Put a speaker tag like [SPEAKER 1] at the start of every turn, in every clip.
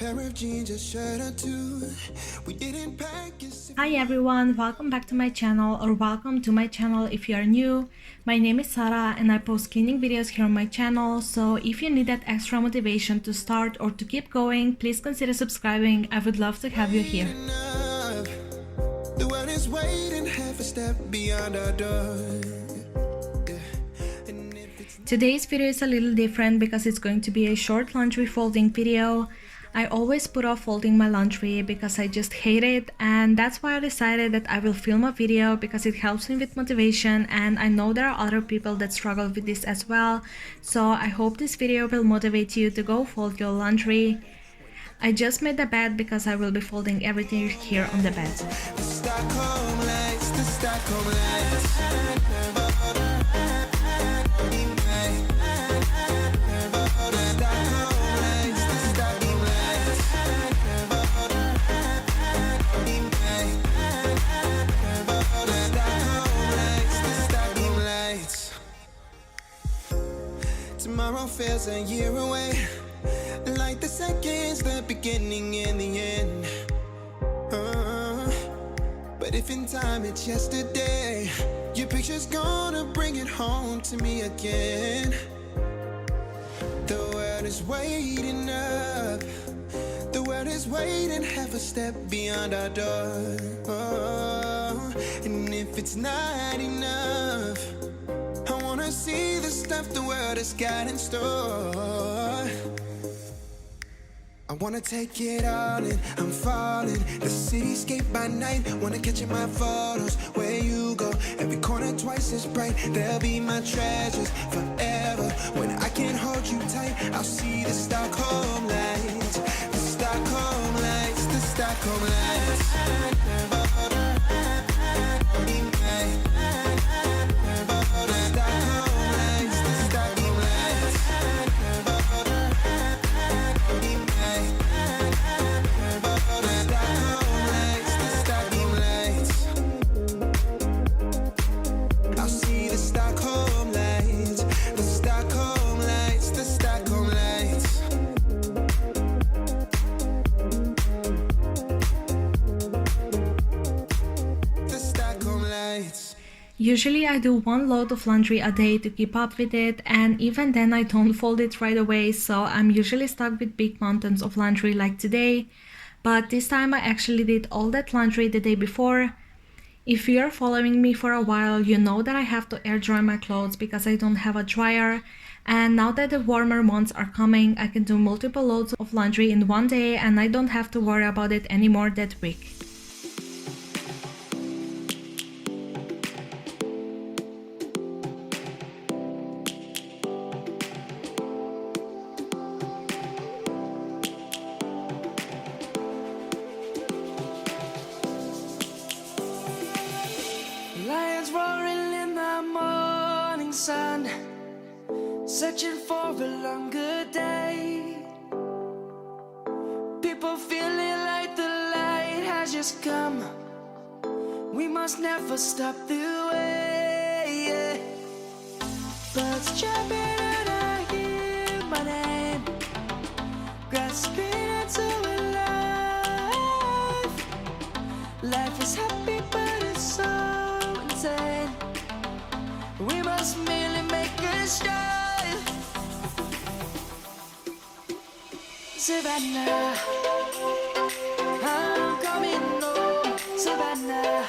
[SPEAKER 1] pair of jeans, a shirt or two. We didn't pack it.
[SPEAKER 2] Hi everyone, welcome back to my channel, or welcome to my channel if you are new. My name is Sara and I post cleaning videos here on my channel, so if you need that extra motivation to start or to keep going, please consider subscribing. I would love to have you here.
[SPEAKER 1] The world is waiting half a step beyond our door.
[SPEAKER 2] Today's video is a little different because it's going to be a short laundry folding video. I always put off folding my laundry because I just hate it, and that's why I decided that I will film a video because it helps me with motivation, and I know there are other people that struggle with this as well, so I hope this video will motivate you to go fold your laundry. I just made the bed because I will be folding everything here on the bed.
[SPEAKER 1] Tomorrow feels a year away, like the seconds, the beginning and the end. But if in time it's yesterday, your picture's gonna bring it home to me again. The world is waiting up, the world is waiting half a step beyond our door. And if it's not enough, I wanna see the stuff the world has got in store. I wanna take it all in, I'm falling. The cityscape by night, wanna catch in my photos. Where you go, every corner twice as bright. They'll be my treasures forever. When I can't hold you tight, I'll see the Stockholm lights. The Stockholm lights, the Stockholm lights.
[SPEAKER 2] Usually I do one load of laundry a day to keep up with it, and even then I don't fold it right away, so I'm usually stuck with big mountains of laundry like today. But this time I actually did all that laundry the day before. If you're following me for a while, you know that I have to air dry my clothes because I don't have a dryer. And now that the warmer months are coming, I can do multiple loads of laundry in one day and I don't have to worry about it anymore that week.
[SPEAKER 3] Lions roaring in the morning sun, searching for a longer day. People feeling like the light has just come. We must never stop the way. Birds chirping and I hear my name, grasping into a life. Life is happy but it's so insane. We must merely make a start. Savannah, I'm coming home. Savannah,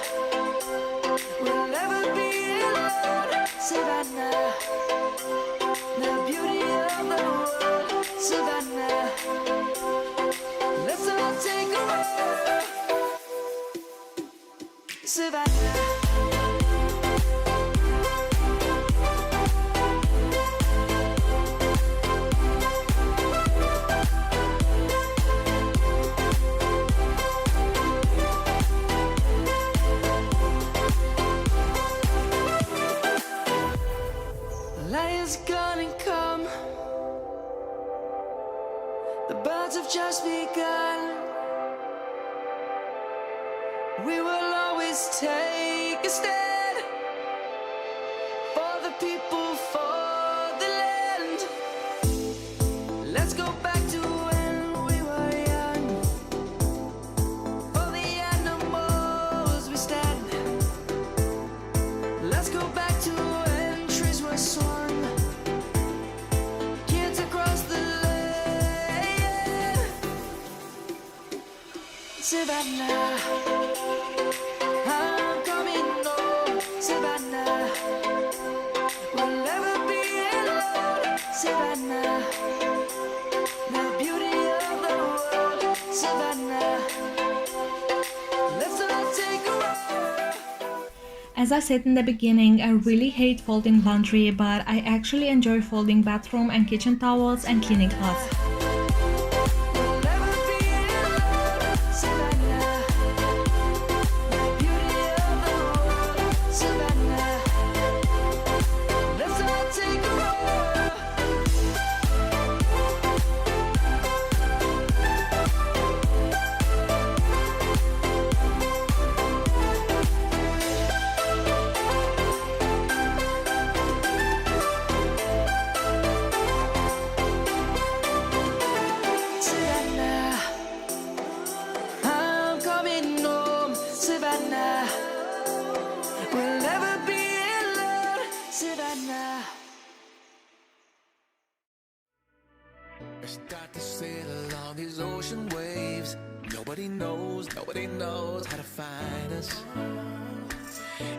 [SPEAKER 3] we'll never be alone. Savannah, the beauty of the world. Savannah, let's all take a walk. Savannah. Lions gonna come. The birds have just begun. We will always take a stand for the people, for the land. Let's go back to when we were young. Savannah. I'm coming home, Savannah. We'll never be alone, Savannah. The beauty of the world, Savannah. Let's all take a ride.
[SPEAKER 2] As I said in the beginning, I really hate folding laundry, but I actually enjoy folding bathroom and kitchen towels and cleaning clothes.
[SPEAKER 3] We'll never be alone, Savannah. The beauty of the world, Savannah. Let's all take a ride. Savannah, I'm coming home, Savannah. We'll never be alone, Savannah.
[SPEAKER 1] I start to sail along these ocean waves. Nobody knows how to find us.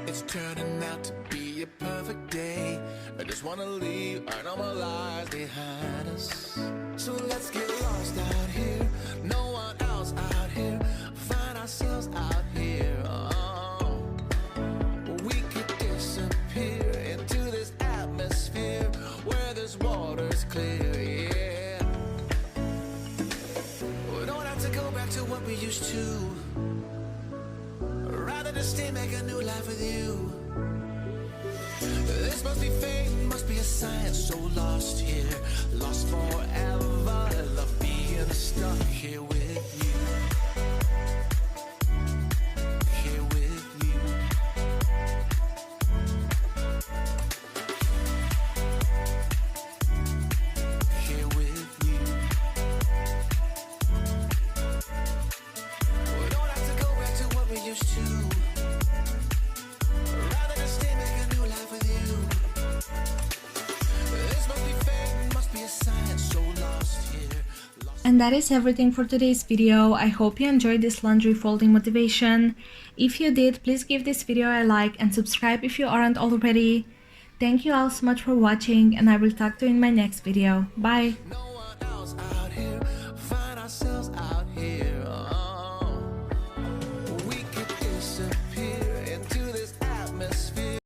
[SPEAKER 1] It's turning out to be a perfect day. I just wanna leave our normal lives behind us. So let's get lost out here. No one else out here. Find ourselves out here. Oh. We could disappear into this atmosphere where this water's clear. Yeah. We don't have to go back to what we used to. Rather just stay, make a new life with you. This must be fate, must be a sign. So lost here, lost forever. Love being stuck here with you. Here with you. Here with you. We don't have to go back to what we used to. Rather just stay, make a new life with you. This must be fate, must be a sign. So lost here.
[SPEAKER 2] And that is everything for today's video. I hope you enjoyed this laundry folding motivation. If you did, please give this video a like and subscribe if you aren't already. Thank you all so much for watching, and I will talk to you in my next video. Bye!
[SPEAKER 1] No